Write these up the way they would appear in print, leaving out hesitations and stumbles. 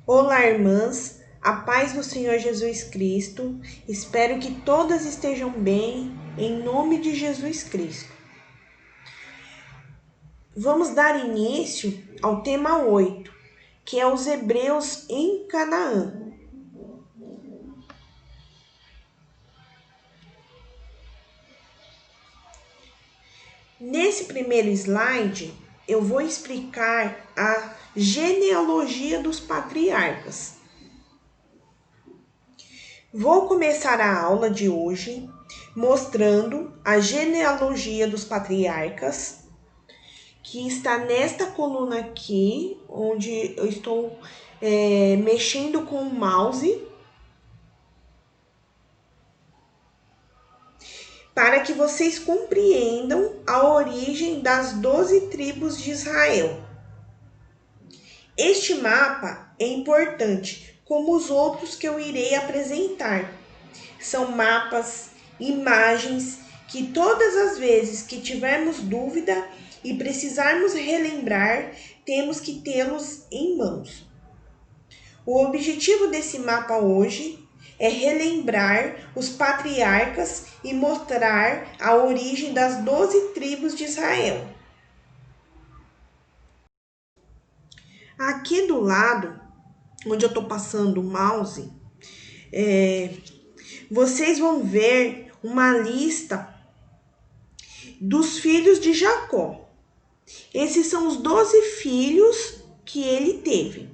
Olá, irmãs, a paz do Senhor Jesus Cristo. Espero que todas estejam bem, em nome de Jesus Cristo. Vamos dar início ao tema 8, que é os hebreus em Canaã. Nesse primeiro slide, eu vou explicar a genealogia dos patriarcas. Vou começar a aula de hoje mostrando a genealogia dos patriarcas, que está nesta coluna aqui, onde eu estou mexendo com o mouse, para que vocês compreendam a origem das 12 tribos de Israel. Este mapa é importante, como os outros que eu irei apresentar. São mapas, imagens, que todas as vezes que tivermos dúvida e precisarmos relembrar, temos que tê-los em mãos. O objetivo desse mapa hoje é relembrar os patriarcas e mostrar a origem das 12 tribos de Israel. Aqui do lado, onde eu estou passando o mouse, vocês vão ver uma lista dos filhos de Jacó. Esses são os 12 filhos que ele teve: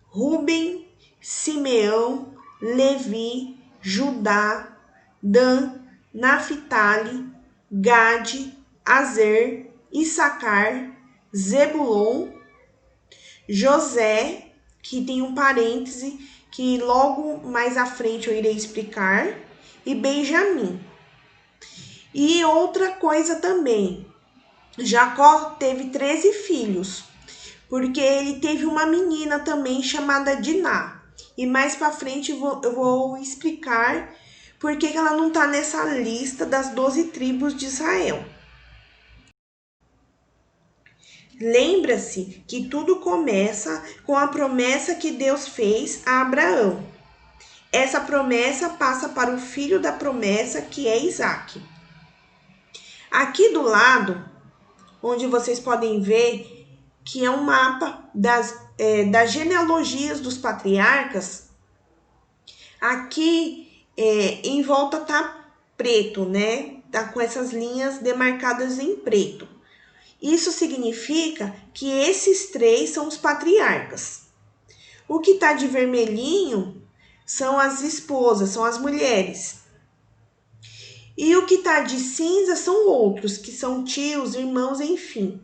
Ruben, Simeão, Levi, Judá, Dan, Naphtali, Gade, Azer, Issacar, Zebulon, José, que tem um parêntese que logo mais à frente eu irei explicar, e Benjamim. E outra coisa também, Jacó teve 13 filhos, porque ele teve uma menina também chamada Diná. E mais para frente eu vou explicar por que ela não está nessa lista das 12 tribos de Israel. Lembra-se que tudo começa com a promessa que Deus fez a Abraão. Essa promessa passa para o filho da promessa, que é Isaque. Aqui do lado, onde vocês podem ver que é um mapa das genealogias dos patriarcas, aqui em volta tá preto, né? Tá com essas linhas demarcadas em preto. Isso significa que esses 3 são os patriarcas. O que tá de vermelhinho são as esposas, são as mulheres. E o que tá de cinza são outros, que são tios, irmãos, enfim.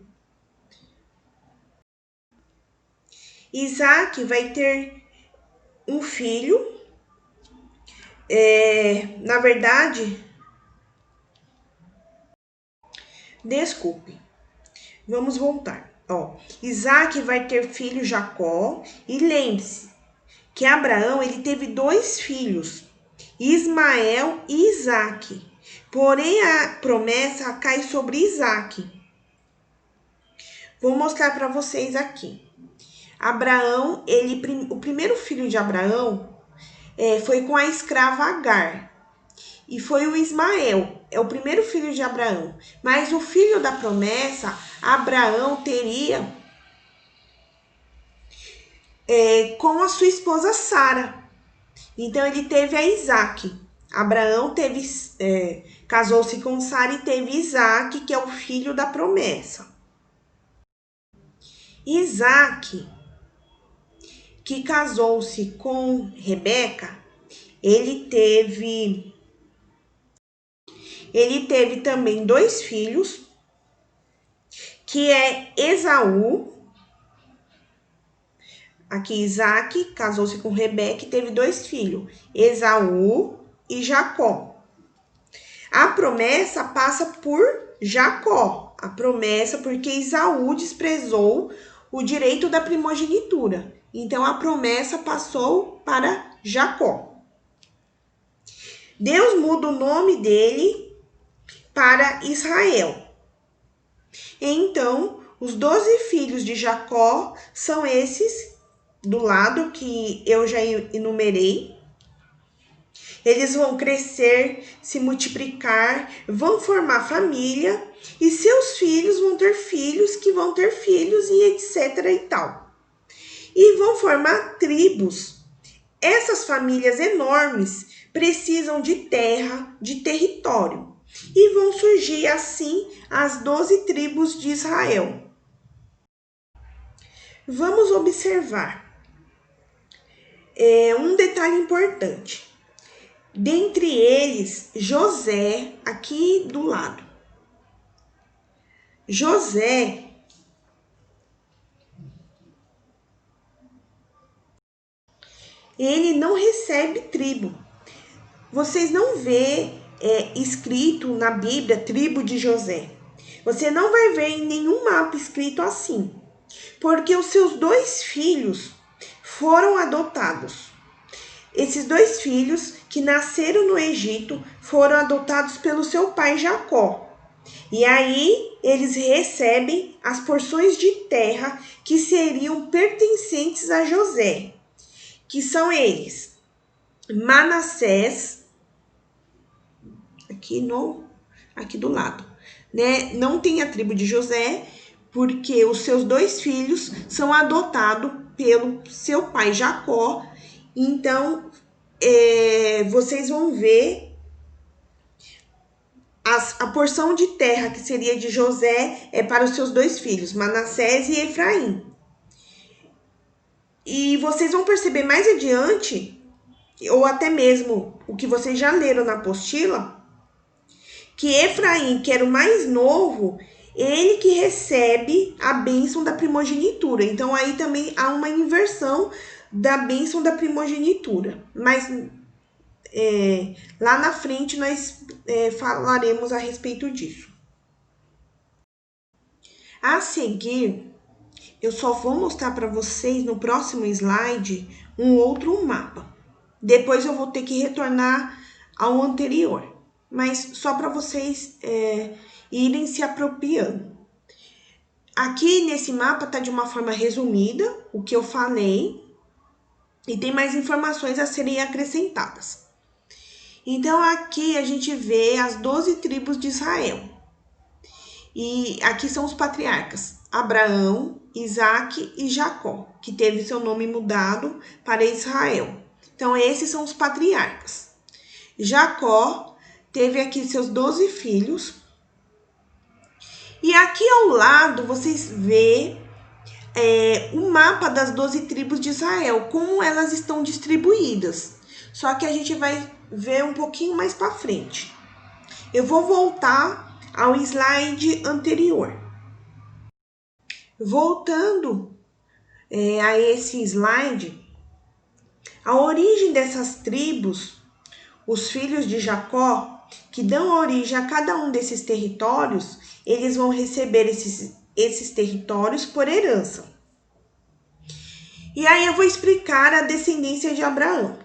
Isaque vai ter um filho. Na verdade, desculpe, vamos voltar. Isaque vai ter filho Jacó, e lembre-se que Abraão ele teve 2 filhos, Ismael e Isaque. Porém, a promessa cai sobre Isaque. Vou mostrar para vocês aqui. Abraão, o primeiro filho de Abraão foi com a escrava Agar. E foi o Ismael, é o primeiro filho de Abraão. Mas o filho da promessa, Abraão teria com a sua esposa Sara. Então ele teve a Isaque. Abraão casou-se com Sara e teve Isaque, que é o filho da promessa. Isaque, que casou-se com Rebeca, ele teve também 2 filhos, que é Esaú. Aqui Isaque casou-se com Rebeca e teve 2 filhos, Esaú e Jacó. A promessa passa por Jacó. A promessa porque Esaú desprezou o direito da primogenitura. Então a promessa passou para Jacó. Deus muda o nome dele para Israel. Então, os 12 filhos de Jacó são esses do lado que eu já enumerei. Eles vão crescer, se multiplicar, vão formar família e seus filhos vão ter filhos que vão ter filhos e etc e tal. E vão formar tribos. Essas famílias enormes precisam de terra, de território. E vão surgir assim as 12 tribos de Israel. Vamos observar um detalhe importante. Dentre eles, José, aqui do lado. José, ele não recebe tribo. Vocês não vê escrito na Bíblia tribo de José. Você não vai ver em nenhum mapa escrito assim. Porque os seus 2 filhos foram adotados. Esses 2 filhos que nasceram no Egito foram adotados pelo seu pai Jacó. E aí eles recebem as porções de terra que seriam pertencentes a José, que são eles: Manassés, aqui do lado, né? Não tem a tribo de José, porque os seus 2 filhos são adotados pelo seu pai Jacó. Então, vocês vão ver a porção de terra que seria de José é para os seus 2 filhos, Manassés e Efraim. E vocês vão perceber mais adiante, ou até mesmo o que vocês já leram na apostila, que Efraim, que era o mais novo, ele que recebe a bênção da primogenitura. Então, aí também há uma inversão da bênção da primogenitura. Mas lá na frente nós falaremos a respeito disso. A seguir, eu só vou mostrar para vocês no próximo slide um outro mapa. Depois eu vou ter que retornar ao anterior, mas só para vocês irem se apropriando. Aqui nesse mapa tá de uma forma resumida o que eu falei e tem mais informações a serem acrescentadas. Então aqui a gente vê as 12 tribos de Israel. E aqui são os patriarcas: Abraão, Isaque e Jacó, que teve seu nome mudado para Israel. Então esses são os patriarcas. Jacó teve aqui seus 12 filhos. E aqui ao lado vocês vê o mapa das 12 tribos de Israel, como elas estão distribuídas. Só que a gente vai ver um pouquinho mais para frente. Eu vou voltar ao slide anterior. Voltando a esse slide, a origem dessas tribos, os filhos de Jacó, que dão origem a cada um desses territórios, eles vão receber esses territórios por herança. E aí eu vou explicar a descendência de Abraão.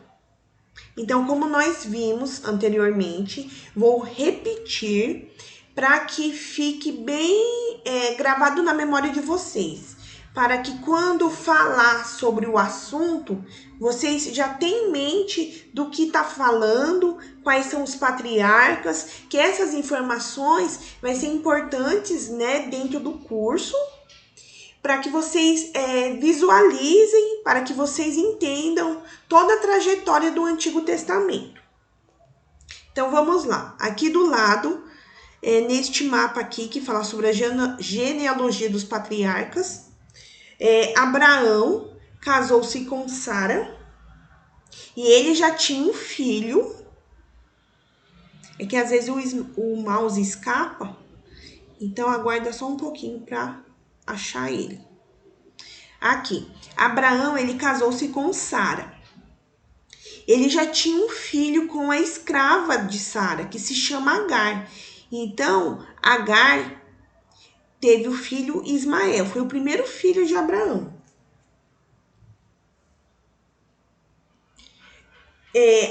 Então, como nós vimos anteriormente, vou repetir para que fique bem gravado na memória de vocês, para que quando falar sobre o assunto, vocês já tenham em mente do que está falando, quais são os patriarcas, que essas informações vão ser importantes, né, dentro do curso, para que vocês visualizem, para que vocês entendam toda a trajetória do Antigo Testamento. Então, vamos lá. Aqui do lado, neste mapa aqui, que fala sobre a genealogia dos patriarcas, Abraão casou-se com Sara e ele já tinha um filho. É que às vezes o mouse escapa, então aguarda só um pouquinho para achar ele. Aqui, Abraão, ele casou-se com Sara. Ele já tinha um filho com a escrava de Sara, que se chama Agar. Então, Agar teve o filho Ismael, foi o primeiro filho de Abraão.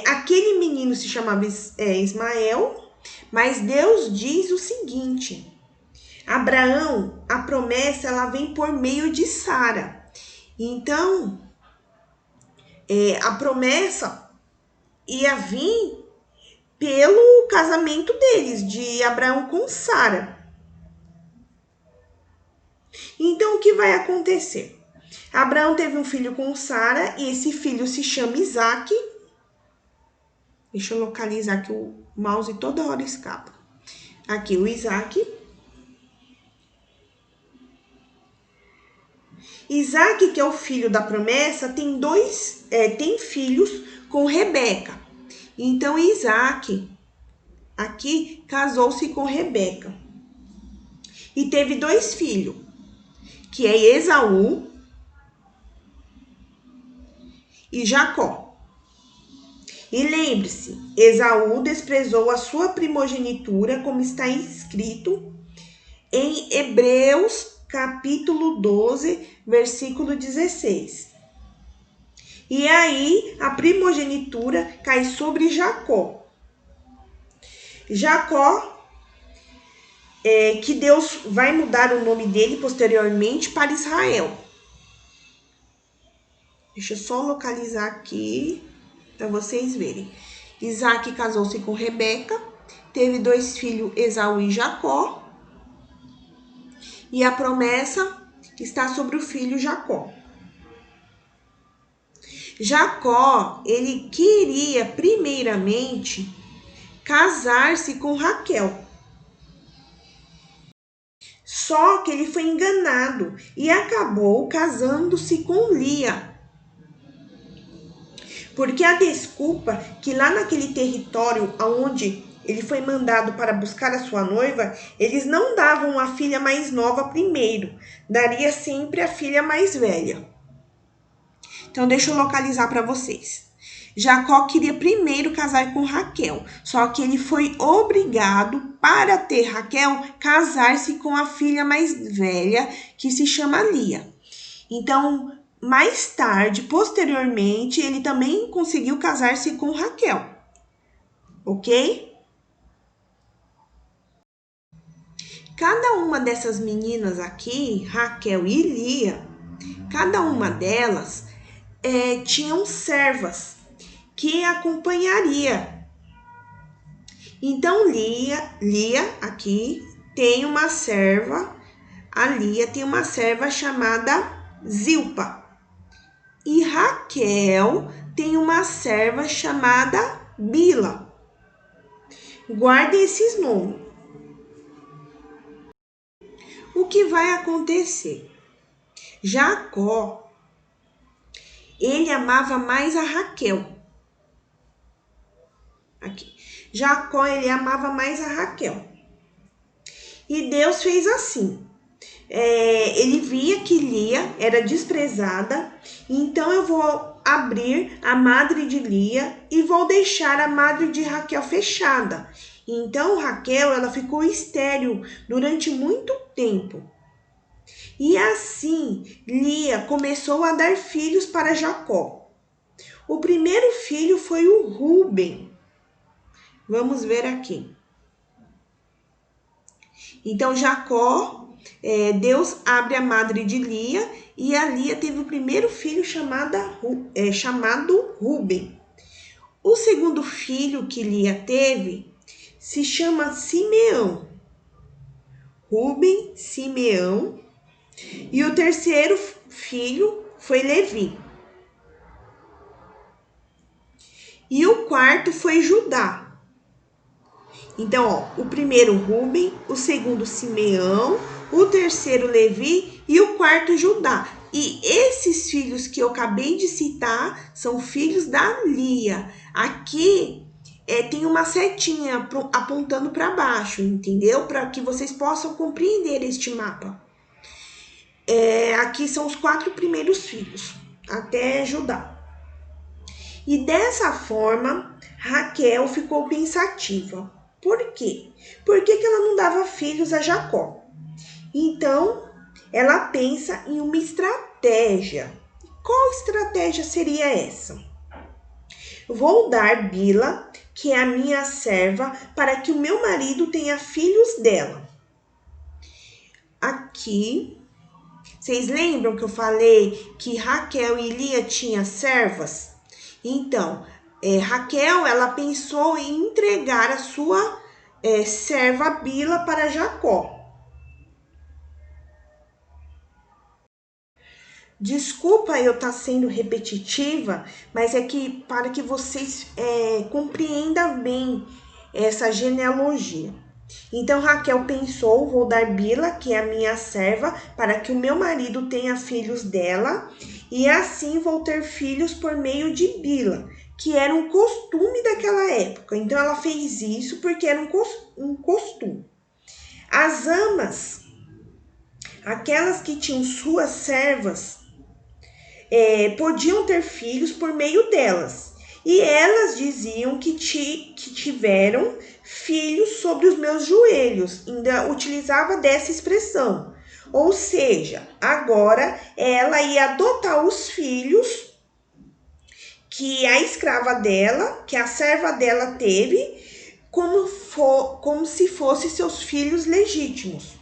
Aquele menino se chamava Ismael, mas Deus diz o seguinte: Abraão, a promessa, ela vem por meio de Sara. Então, a promessa ia vir pelo casamento deles, de Abraão com Sara. Então, o que vai acontecer? Abraão teve um filho com Sara e esse filho se chama Isaac. Deixa eu localizar aqui, o mouse toda hora escapa. Aqui, o Isaac. Isaac, que é o filho da promessa, tem filhos com Rebeca. Então, Isaac, aqui, casou-se com Rebeca. E teve 2 filhos, que é Esaú e Jacó. E lembre-se, Esaú desprezou a sua primogenitura, como está escrito em Hebreus capítulo 12, versículo 16. E aí a primogenitura cai sobre Jacó. Jacó, que Deus vai mudar o nome dele posteriormente para Israel. Deixa eu só localizar aqui para vocês verem. Isaac casou-se com Rebeca, teve 2 filhos, Esaú e Jacó. E a promessa está sobre o filho Jacó. Jacó, ele queria primeiramente casar-se com Raquel. Só que ele foi enganado e acabou casando-se com Lia. Porque a desculpa que lá naquele território onde ele foi mandado para buscar a sua noiva, eles não davam a filha mais nova primeiro, daria sempre a filha mais velha. Então, deixa eu localizar para vocês. Jacó queria primeiro casar com Raquel, só que ele foi obrigado, para ter Raquel, casar-se com a filha mais velha, que se chama Lia. Então, mais tarde, posteriormente, ele também conseguiu casar-se com Raquel. Ok? Cada uma dessas meninas aqui, Raquel e Lia, cada uma delas tinham servas que acompanharia. Então, Lia aqui tem uma serva, a Lia tem uma serva chamada Zilpa. E Raquel tem uma serva chamada Bila. Guardem esses nomes. O que vai acontecer? Jacó, ele amava mais a Raquel. Aqui. Jacó, ele amava mais a Raquel. E Deus fez assim. Ele via que Lia era desprezada, então eu vou abrir a madre de Lia e vou deixar a madre de Raquel fechada. Então Raquel, ela ficou estéril durante muito tempo. E assim, Lia começou a dar filhos para Jacó. O primeiro filho foi o Ruben. Vamos ver aqui. Então, Jacó, Deus abre a madre de Lia e a Lia teve o primeiro filho chamado Ruben. O segundo filho que Lia teve se chama Simeão. Ruben, Simeão. E o terceiro filho foi Levi. E o quarto foi Judá. Então, o primeiro Ruben, o segundo Simeão, o terceiro Levi e o quarto Judá. E esses filhos que eu acabei de citar são filhos da Lia. Aqui tem uma setinha apontando para baixo, entendeu? Para que vocês possam compreender este mapa. Aqui são os 4 primeiros filhos, até Judá. E dessa forma, Raquel ficou pensativa. Por quê? Por que ela não dava filhos a Jacó? Então, ela pensa em uma estratégia. Qual estratégia seria essa? Vou dar Bila, que é a minha serva, para que o meu marido tenha filhos dela. Aqui, vocês lembram que eu falei que Raquel e Lia tinham servas? Então, Raquel, ela pensou em entregar a sua serva Bila para Jacó. Desculpa eu estar sendo repetitiva, mas é que para que vocês compreendam bem essa genealogia. Então Raquel pensou: vou dar Bila, que é a minha serva, para que o meu marido tenha filhos dela, e assim vou ter filhos por meio de Bila, que era um costume daquela época. Então ela fez isso porque era um costume. As amas, aquelas que tinham suas servas, podiam ter filhos por meio delas. E elas diziam que tiveram filhos sobre os meus joelhos. Ainda utilizava dessa expressão. Ou seja, agora ela ia adotar os filhos que a escrava dela, que a serva dela teve, como se fossem seus filhos legítimos.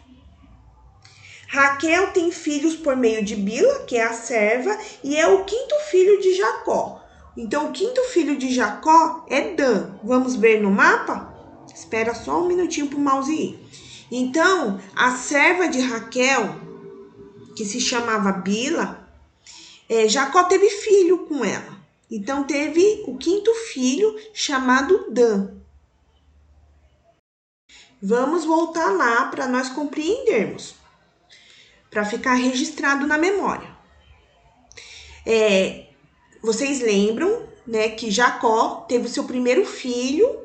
Raquel tem filhos por meio de Bila, que é a serva, e é o quinto filho de Jacó. Então, o quinto filho de Jacó é Dan. Vamos ver no mapa? Espera só um minutinho para o mouse ir. Então, a serva de Raquel, que se chamava Bila, Jacó teve filho com ela. Então, teve o quinto filho chamado Dan. Vamos voltar lá para nós compreendermos, para ficar registrado na memória. Vocês lembram, né, que Jacó teve o seu primeiro filho,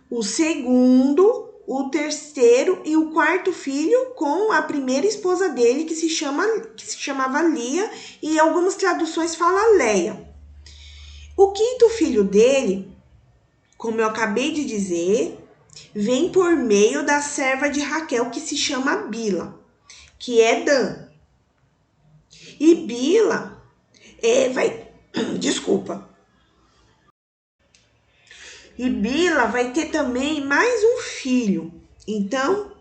o segundo, o terceiro e o quarto filho com a primeira esposa dele, que se chamava Lia, e algumas traduções falam Leia. O quinto filho dele, como eu acabei de dizer, vem por meio da serva de Raquel, que se chama Bila, que é Dan. E Bila Desculpa. E Bila vai ter também mais um filho. Então,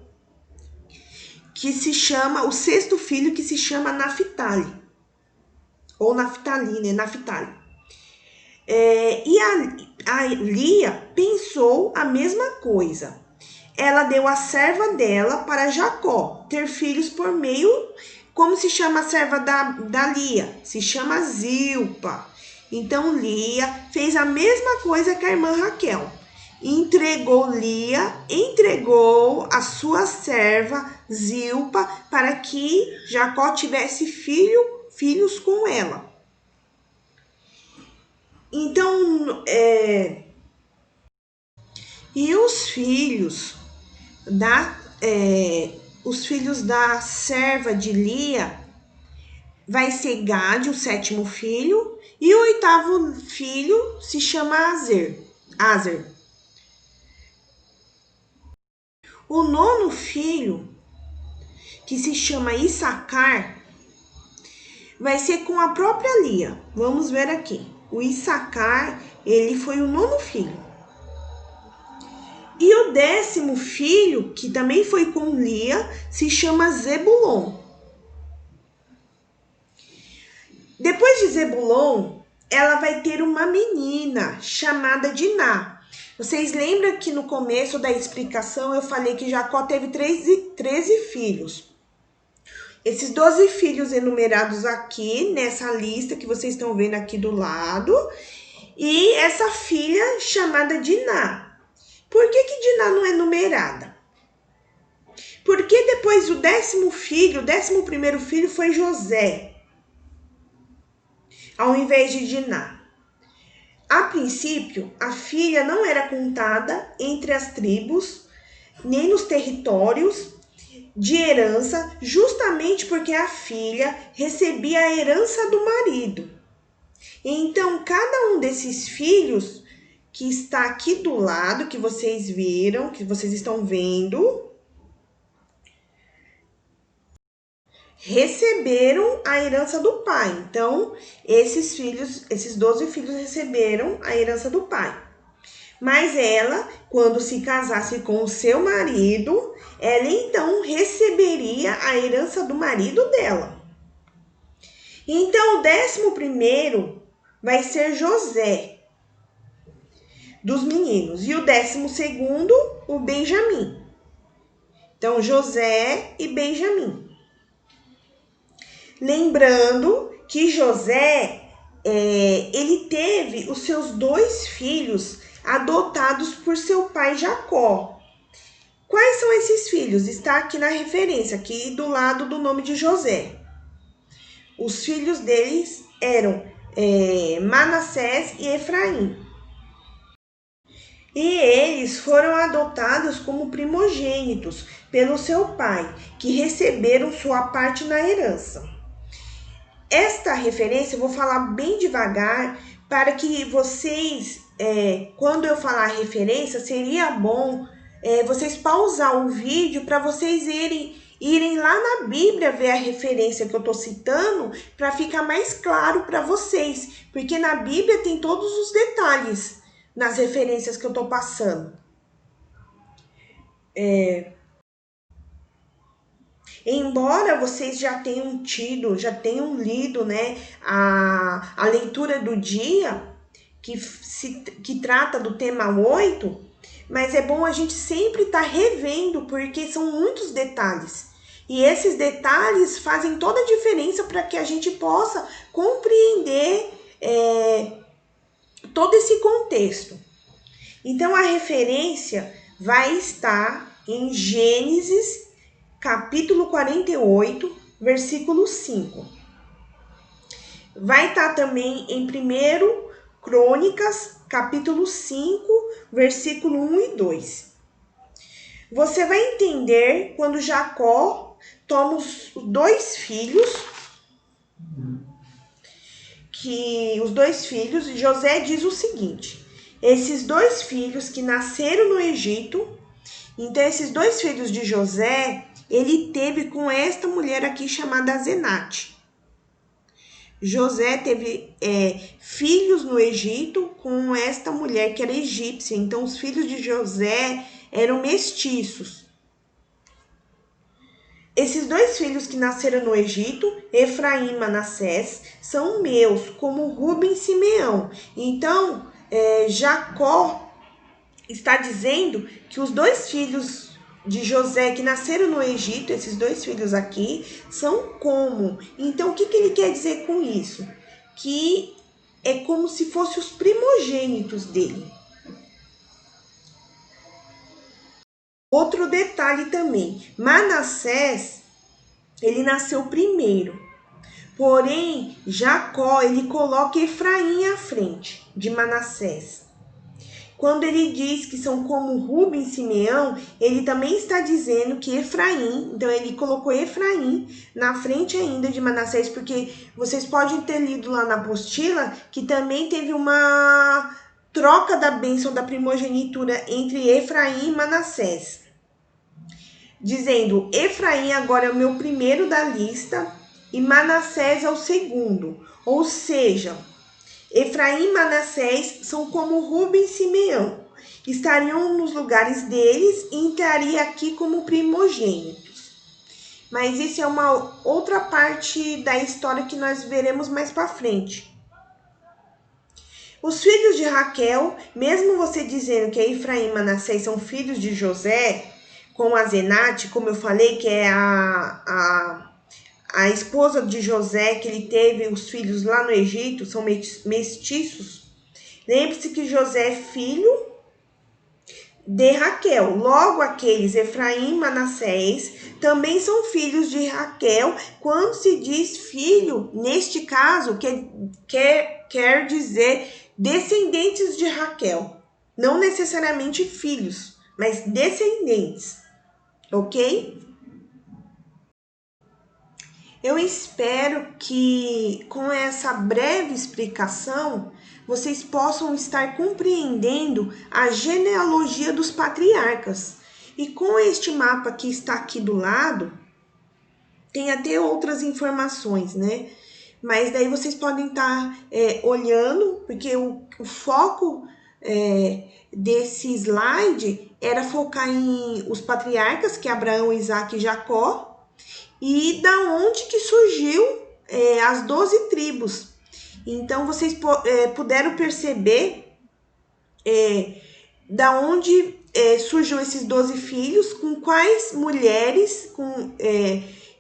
que se chama, o sexto filho, que se chama Naphtali. Ou Naphtali, né? Naphtali. E a Lia pensou a mesma coisa. Ela deu a serva dela para Jacó ter filhos por meio, como se chama a serva da Lia? Se chama Zilpa. Então Lia fez a mesma coisa que a irmã Raquel. Entregou a sua serva Zilpa para que Jacó tivesse filhos com ela. Então, e os filhos da serva de Lia vai ser Gade, o sétimo filho, e o oitavo filho se chama Azer. O nono filho, que se chama Issacar, vai ser com a própria Lia. Vamos ver aqui. O Issacar, ele foi o nono filho. E o décimo filho, que também foi com Lia, se chama Zebulon. Depois de Zebulon, ela vai ter uma menina chamada Diná. Vocês lembram que no começo da explicação eu falei que Jacó teve 13 filhos. Esses 12 filhos enumerados aqui nessa lista que vocês estão vendo aqui do lado. E essa filha chamada Diná. Por que Diná não é numerada? Porque depois o 11º filho foi José, ao invés de Diná. A princípio, a filha não era contada entre as tribos, nem nos territórios de herança, justamente porque a filha recebia a herança do marido. Então, cada um desses filhos que está aqui do lado, que vocês viram, que vocês estão vendo, receberam a herança do pai. Então, esses 12 filhos receberam a herança do pai. Mas ela, quando se casasse com o seu marido, ela então receberia a herança do marido dela. Então, o 11º vai ser José, dos meninos. E o 12º, o Benjamim. Então, José e Benjamim. Lembrando que José, ele teve os seus 2 filhos adotados por seu pai Jacó. Quais são esses filhos? Está aqui na referência, aqui do lado do nome de José. Os filhos deles eram Manassés e Efraim. E eles foram adotados como primogênitos pelo seu pai, que receberam sua parte na herança. Esta referência eu vou falar bem devagar para que vocês, quando eu falar referência, seria bom vocês pausar o vídeo para vocês irem lá na Bíblia ver a referência que eu estou citando para ficar mais claro para vocês, porque na Bíblia tem todos os detalhes nas referências que eu estou passando. Embora vocês já tenham lido, né, a leitura do dia, que trata do tema 8, mas é bom a gente sempre estar revendo, porque são muitos detalhes. E esses detalhes fazem toda a diferença para que a gente possa compreender todo esse contexto. Então, a referência vai estar em Gênesis, capítulo 48, versículo 5. Vai estar também em 1 Crônicas, capítulo 5, versículo 1 e 2. Você vai entender quando Jacó toma os 2 filhos, José diz o seguinte: esses 2 filhos que nasceram no Egito, então esses 2 filhos de José, ele teve com esta mulher aqui chamada Asenate. José teve filhos no Egito com esta mulher que era egípcia. Então, os filhos de José eram mestiços. Esses 2 filhos que nasceram no Egito, Efraim e Manassés, são meus, como Ruben e Simeão. Então, Jacó está dizendo que os 2 filhos de José que nasceram no Egito, esses 2 filhos aqui, são como? Então, o que ele quer dizer com isso? Que é como se fossem os primogênitos dele. Outro detalhe também, Manassés, ele nasceu primeiro. Porém, Jacó, ele coloca Efraim à frente de Manassés. Quando ele diz que são como Ruben e Simeão, ele também está dizendo que Efraim, então ele colocou Efraim na frente ainda de Manassés, porque vocês podem ter lido lá na apostila que também teve uma troca da bênção da primogenitura entre Efraim e Manassés. Dizendo, Efraim agora é o meu primeiro da lista e Manassés é o segundo. Ou seja, Efraim e Manassés são como Ruben e Simeão. Estariam nos lugares deles e entraria aqui como primogênitos. Mas isso é uma outra parte da história que nós veremos mais para frente. Os filhos de Raquel, mesmo você dizendo que Efraim e Manassés são filhos de José, com Asenate, como eu falei, que é a esposa de José, que ele teve os filhos lá no Egito, são mestiços. Lembre-se que José é filho de Raquel. Logo, aqueles Efraim e Manassés também são filhos de Raquel. Quando se diz filho, neste caso, quer dizer descendentes de Raquel. Não necessariamente filhos, mas descendentes. Ok? Eu espero que com essa breve explicação vocês possam estar compreendendo a genealogia dos patriarcas. E com este mapa que está aqui do lado, tem até outras informações, né? Mas daí vocês podem estar olhando, porque o foco desse slide era focar em os patriarcas, que é Abraão, Isaac e Jacó, e da onde que surgiu as 12 tribos. Então, vocês puderam perceber da onde surgiu esses 12 filhos, com quais mulheres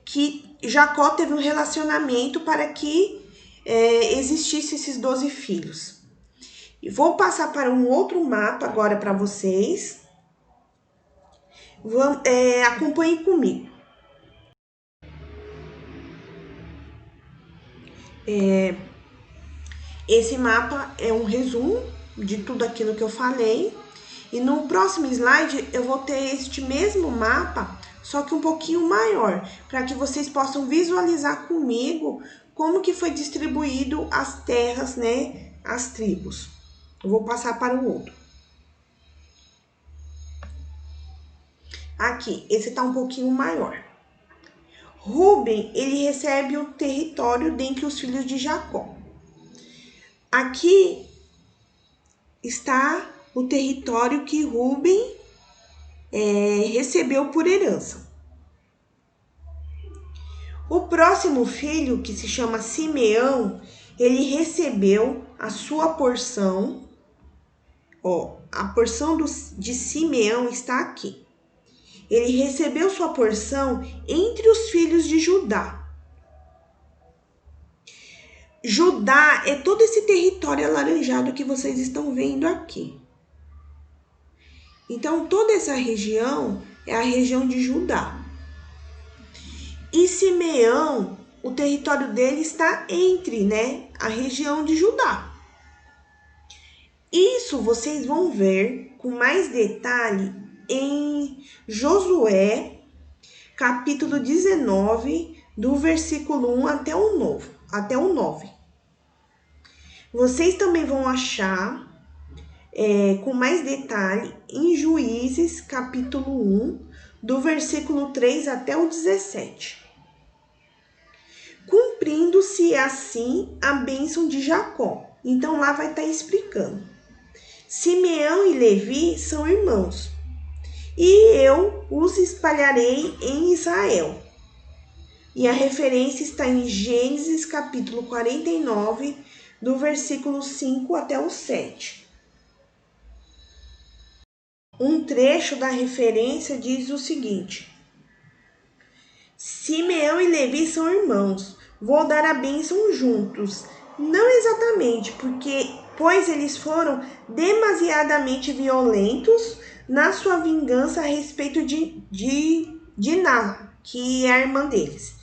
que Jacó teve um relacionamento para que existisse esses 12 filhos. E vou passar para um outro mapa agora para vocês. Acompanhem comigo. Esse mapa é um resumo de tudo aquilo que eu falei. E no próximo slide eu vou ter este mesmo mapa, só que um pouquinho maior, para que vocês possam visualizar comigo como que foi distribuído as terras, né, as tribos. Eu vou passar para o outro. Aqui, esse tá um pouquinho maior. Rúben, ele recebe o território dentre os filhos de Jacó. Aqui está o território que Rúben recebeu por herança. O próximo filho, que se chama Simeão, ele recebeu a sua porção. A porção de Simeão está aqui. Ele recebeu sua porção entre os filhos de Judá. Judá é todo esse território alaranjado que vocês estão vendo aqui. Então, toda essa região é a região de Judá. E Simeão, o território dele está entre, a região de Judá. Isso vocês vão ver com mais detalhe em Josué, capítulo 19, do versículo 1 até o 9. Vocês também vão achar com mais detalhe em Juízes, capítulo 1, do versículo 3 até o 17. Cumprindo-se assim a bênção de Jacó. Então, lá vai estar explicando. Simeão e Levi são irmãos, e eu os espalharei em Israel. E a referência está em Gênesis, capítulo 49, do versículo 5 até o 7. Um trecho da referência diz o seguinte: Simeão e Levi são irmãos, vou dar a bênção juntos. Não exatamente, pois eles foram demasiadamente violentos na sua vingança a respeito de Diná, que é a irmã deles.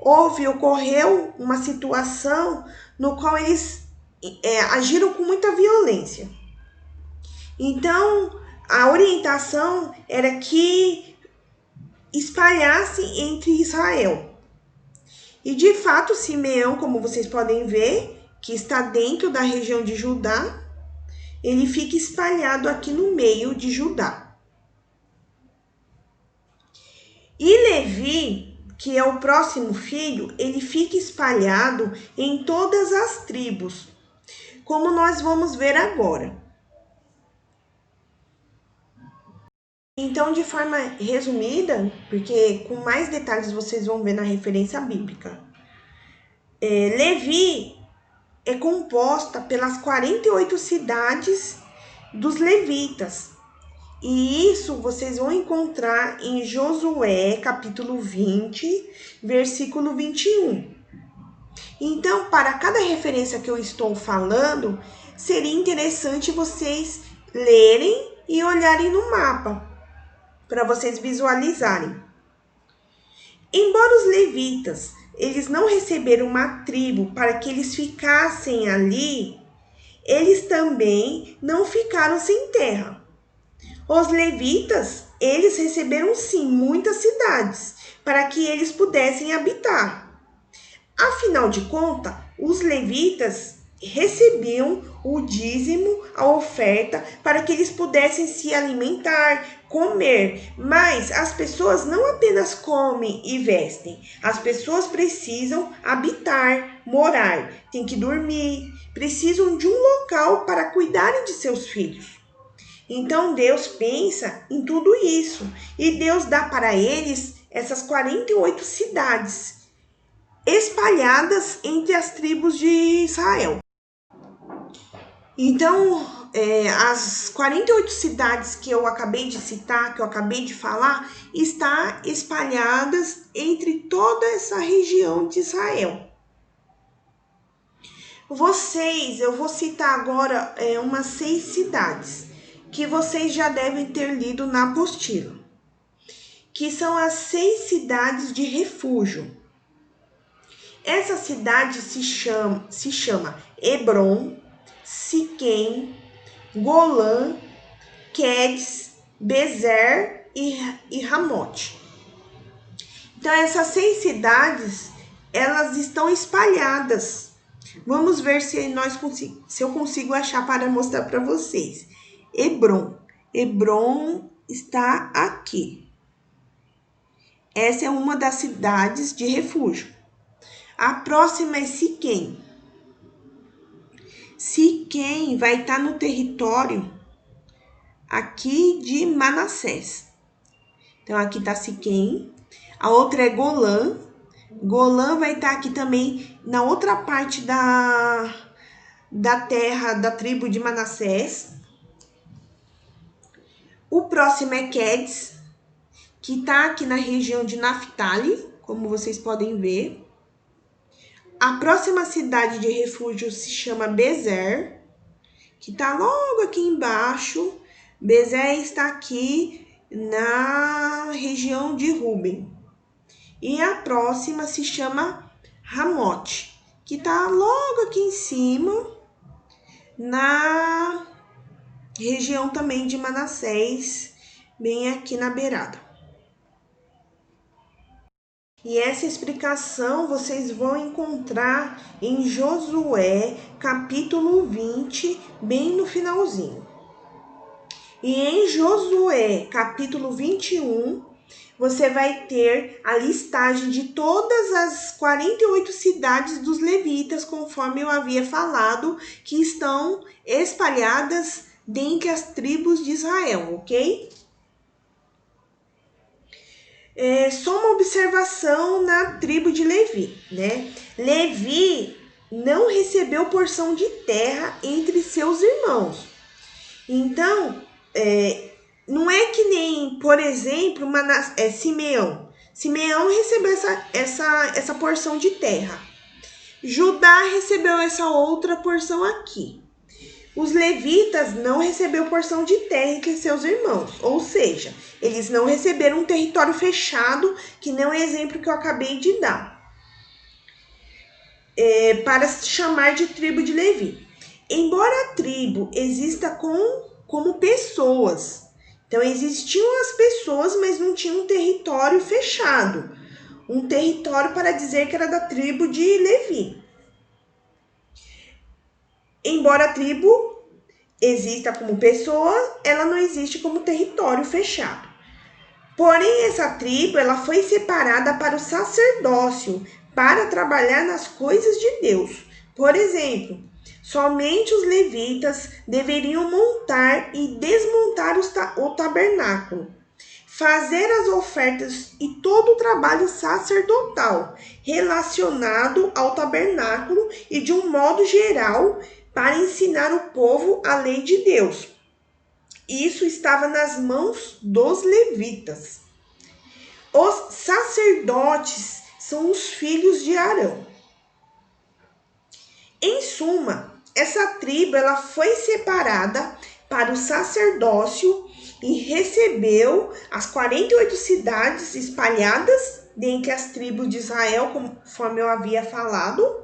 Ocorreu uma situação no qual eles agiram com muita violência. Então, a orientação era que espalhasse entre Israel. E de fato, Simeão, como vocês podem ver, que está dentro da região de Judá, ele fica espalhado aqui no meio de Judá. E Levi, que é o próximo filho, ele fica espalhado em todas as tribos, como nós vamos ver agora. Então, de forma resumida, porque com mais detalhes vocês vão ver na referência bíblica, Levi é composta pelas 48 cidades dos levitas. E isso vocês vão encontrar em Josué, capítulo 20, versículo 21. Então, para cada referência que eu estou falando, seria interessante vocês lerem e olharem no mapa, para vocês visualizarem. Embora os levitas, eles não receberam uma tribo para que eles ficassem ali, eles também não ficaram sem terra. Os levitas, eles receberam sim muitas cidades para que eles pudessem habitar. Afinal de contas, os levitas recebiam o dízimo, a oferta, para que eles pudessem se alimentar, comer. Mas as pessoas não apenas comem e vestem, as pessoas precisam habitar, morar, têm que dormir, precisam de um local para cuidarem de seus filhos. Então Deus pensa em tudo isso e Deus dá para eles essas 48 cidades espalhadas entre as tribos de Israel. Então, as 48 cidades que eu acabei de citar, que eu acabei de falar, está espalhadas entre toda essa região de Israel. Eu vou citar agora umas 6 cidades que vocês já devem ter lido na apostila, que são as 6 cidades de refúgio. Essa cidade se chama Hebron, Siquém, Golã, Quedes, Bezer e Ramote. Então, essas 6 cidades, elas estão espalhadas. Vamos ver se eu consigo achar para mostrar para vocês. Hebron. Hebron está aqui. Essa é uma das cidades de refúgio. A próxima é Siquém. Siquém vai estar no território aqui de Manassés. Então, aqui está Siquém. A outra é Golã. Golã vai estar aqui também na outra parte da terra da tribo de Manassés. O próximo é Quedes, que está aqui na região de Naftali, como vocês podem ver. A próxima cidade de refúgio se chama Bezer, que está logo aqui embaixo. Bezer está aqui na região de Ruben. E a próxima se chama Ramote, que está logo aqui em cima, na região também de Manassés, bem aqui na beirada. E essa explicação vocês vão encontrar em Josué, capítulo 20, bem no finalzinho. E em Josué, capítulo 21, você vai ter a listagem de todas as 48 cidades dos levitas, conforme eu havia falado, que estão espalhadas dentre as tribos de Israel, ok? Só uma observação na tribo de Levi, né? Levi não recebeu porção de terra entre seus irmãos. Então, não é que nem, por exemplo, Simeão. Simeão recebeu essa porção de terra. Judá recebeu essa outra porção aqui. Os levitas não receberam porção de terra entre seus irmãos, ou seja, eles não receberam um território fechado, que nem o exemplo que eu acabei de dar, para se chamar de tribo de Levi. Embora a tribo exista como pessoas, então existiam as pessoas, mas não tinha um território fechado, um território para dizer que era da tribo de Levi. Embora a tribo exista como pessoa, ela não existe como território fechado. Porém, essa tribo ela foi separada para o sacerdócio, para trabalhar nas coisas de Deus. Por exemplo, somente os levitas deveriam montar e desmontar o tabernáculo, fazer as ofertas e todo o trabalho sacerdotal relacionado ao tabernáculo e, de um modo geral, para ensinar o povo a lei de Deus. Isso estava nas mãos dos levitas. Os sacerdotes são os filhos de Arão. Em suma, essa tribo ela foi separada para o sacerdócio e recebeu as 48 cidades espalhadas dentre as tribos de Israel, conforme eu havia falado.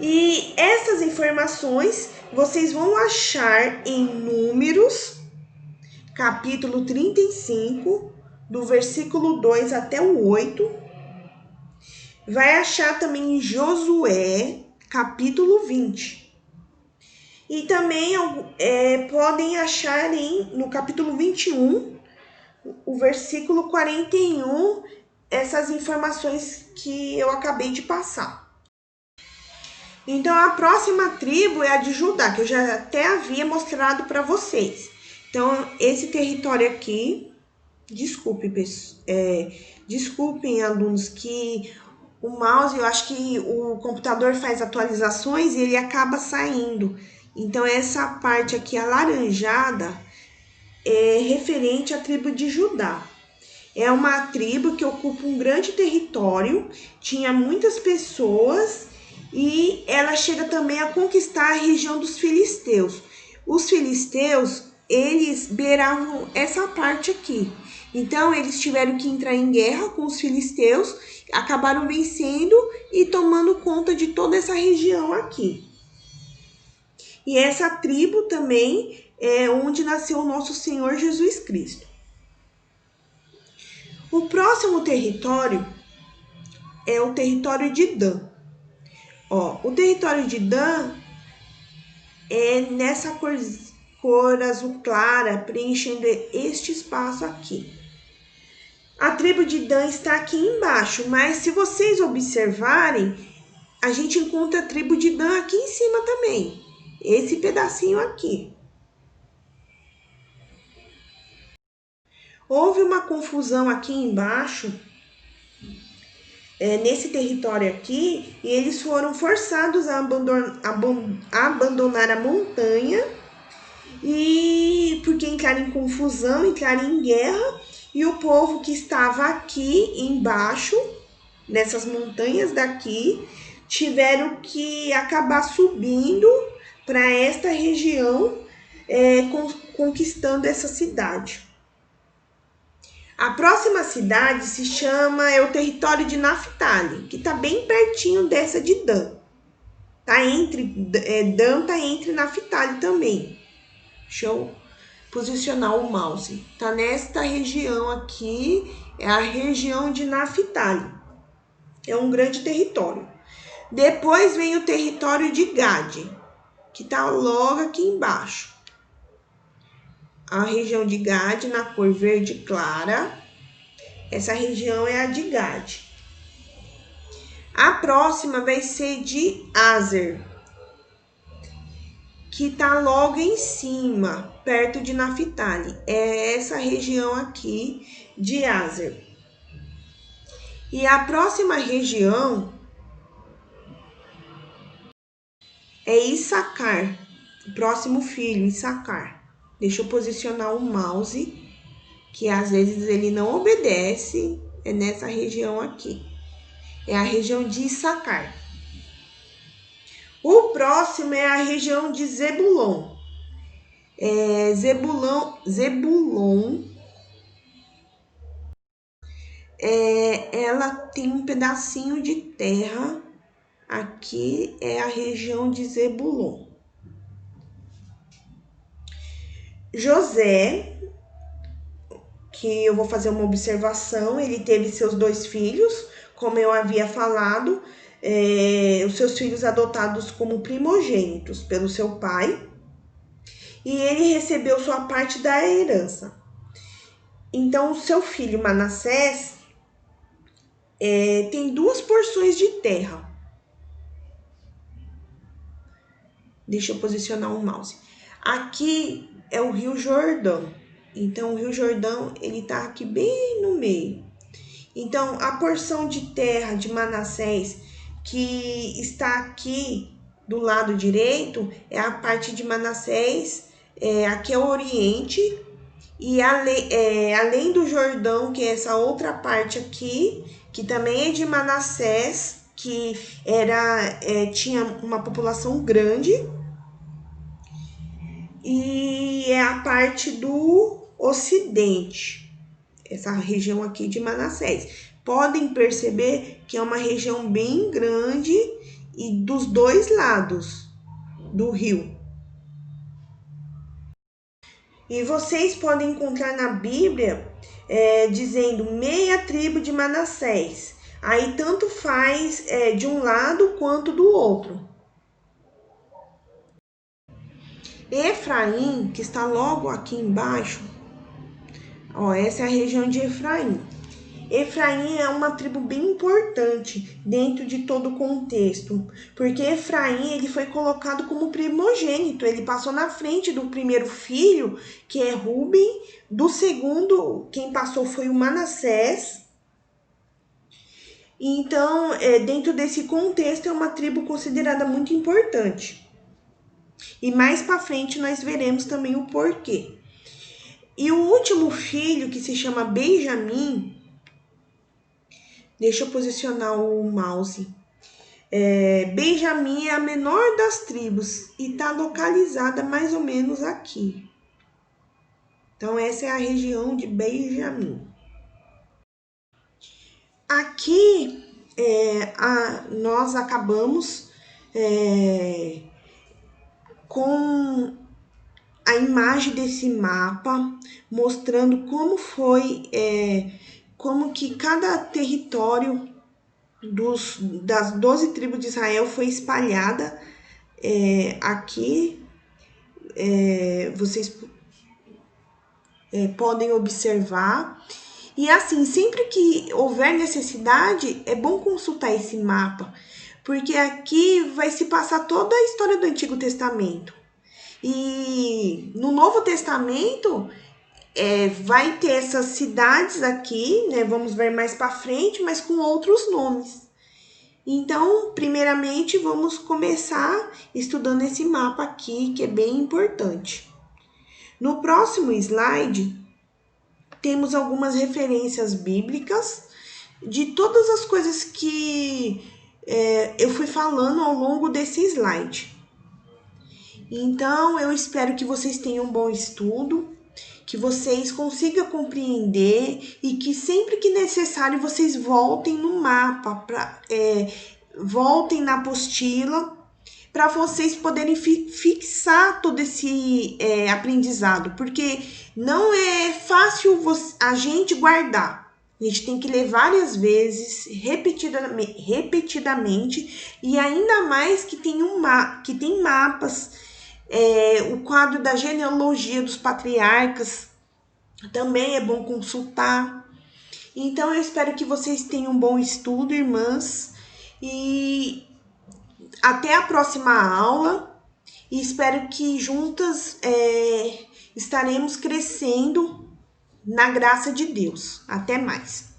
E essas informações vocês vão achar em Números, capítulo 35, do versículo 2 até o 8. Vai achar também em Josué, capítulo 20. E também podem achar no capítulo 21, o versículo 41, essas informações que eu acabei de passar. Então, a próxima tribo é a de Judá, que eu já até havia mostrado para vocês. Então, esse território aqui, desculpem, alunos, que o mouse, eu acho que o computador faz atualizações e ele acaba saindo. Então, essa parte aqui alaranjada é referente à tribo de Judá. É uma tribo que ocupa um grande território, tinha muitas pessoas e ela chega também a conquistar a região dos filisteus. Os filisteus, eles beiravam essa parte aqui. Então, eles tiveram que entrar em guerra com os filisteus, acabaram vencendo e tomando conta de toda essa região aqui. E essa tribo também é onde nasceu o nosso Senhor Jesus Cristo. O próximo território é o território de Dan. Ó, o território de Dan é nessa cor azul clara, preenchendo este espaço aqui. A tribo de Dan está aqui embaixo, mas se vocês observarem, a gente encontra a tribo de Dan aqui em cima também. Esse pedacinho aqui. Houve uma confusão aqui embaixo, nesse território aqui, e eles foram forçados a abandonar a montanha, e porque entraram em confusão, entraram em guerra, e o povo que estava aqui embaixo, nessas montanhas daqui, tiveram que acabar subindo para esta região, conquistando essa cidade. A próxima cidade se chama, o território de Naftali, que está bem pertinho dessa de Dan. Dan tá entre Naftali também. Deixa eu posicionar o mouse. Tá nesta região aqui, é a região de Naftali. É um grande território. Depois vem o território de Gade, que tá logo aqui embaixo. A região de Gade, na cor verde clara. Essa região é a de Gade. A próxima vai ser de Azer, que tá logo em cima, perto de Naftali. É essa região aqui de Azer. E a próxima região é Issacar, o próximo filho, Issacar. Deixa eu posicionar o mouse, que às vezes ele não obedece, é nessa região aqui. É a região de Issacar. O próximo é a região de Zebulon. Zebulon, ela tem um pedacinho de terra. Aqui é a região de Zebulon. José, que eu vou fazer uma observação, ele teve seus 2 filhos, como eu havia falado, os seus filhos adotados como primogênitos pelo seu pai, e ele recebeu sua parte da herança. Então, o seu filho Manassés tem 2 porções de terra. Deixa eu posicionar o mouse. Aqui é o Rio Jordão. Então, o Rio Jordão, ele tá aqui bem no meio. Então, a porção de terra de Manassés que está aqui do lado direito é a parte de Manassés, aqui é o Oriente, e além do Jordão, que é essa outra parte aqui, que também é de Manassés, que tinha uma população grande, e é a parte do Ocidente, essa região aqui de Manassés. Podem perceber que é uma região bem grande e dos 2 lados do rio. E vocês podem encontrar na Bíblia dizendo meia tribo de Manassés. Aí tanto faz de um lado quanto do outro. Efraim, que está logo aqui embaixo, ó, essa é a região de Efraim. Efraim é uma tribo bem importante dentro de todo o contexto, porque Efraim ele foi colocado como primogênito, ele passou na frente do primeiro filho, que é Ruben, do segundo, quem passou foi o Manassés, Então, dentro desse contexto, é uma tribo considerada muito importante. E mais para frente nós veremos também o porquê. E o último filho, que se chama Benjamim, deixa eu posicionar o mouse. Benjamim é a menor das tribos e está localizada mais ou menos aqui. Então, essa é a região de Benjamim. Aqui, nós acabamos com a imagem desse mapa, mostrando como foi, como que cada território das 12 tribos de Israel foi espalhada aqui. Vocês podem observar. E assim, sempre que houver necessidade, é bom consultar esse mapa, porque aqui vai se passar toda a história do Antigo Testamento. E no Novo Testamento vai ter essas cidades aqui, né? Vamos ver mais para frente, mas com outros nomes. Então, primeiramente, vamos começar estudando esse mapa aqui, que é bem importante. No próximo slide, temos algumas referências bíblicas de todas as coisas que eu fui falando ao longo desse slide. Então, eu espero que vocês tenham um bom estudo, que vocês consigam compreender e que sempre que necessário vocês voltem no mapa, voltem na apostila, para vocês poderem fixar todo esse aprendizado, porque não é fácil a gente guardar. A gente tem que ler várias vezes, repetidamente, e ainda mais que tem mapas, o quadro da genealogia dos patriarcas, também é bom consultar. Então, eu espero que vocês tenham um bom estudo, irmãs, e até a próxima aula. E espero que juntas estaremos crescendo na graça de Deus. Até mais.